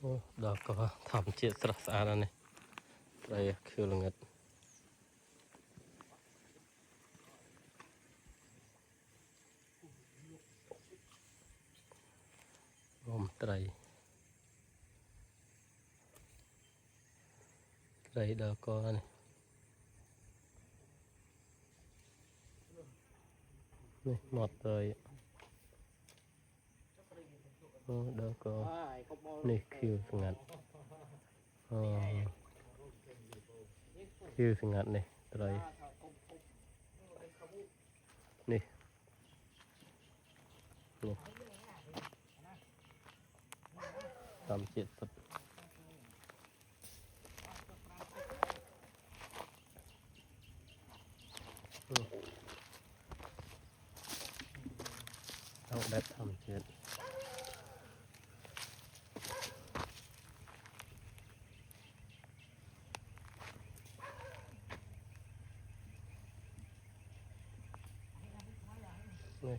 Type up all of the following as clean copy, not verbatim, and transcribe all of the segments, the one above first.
đó có thảm chia sẻ ra này đâyคือละเงิดผมไตรเดอก็นี่นี่หมดเลยเดอก็นี่คือสงัดคือสงัดนี่ไตรนี่ทำเจ็ดสุดเอาแบบทำเจ็ดนี่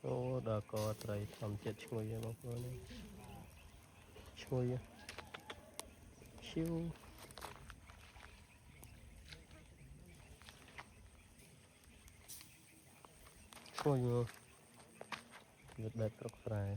โอ้ดอกก็ไตรทำเจ็ดช่วยบางคนนี่ช่วยชิวช่วยอยู่หยุดแบบตรกสาย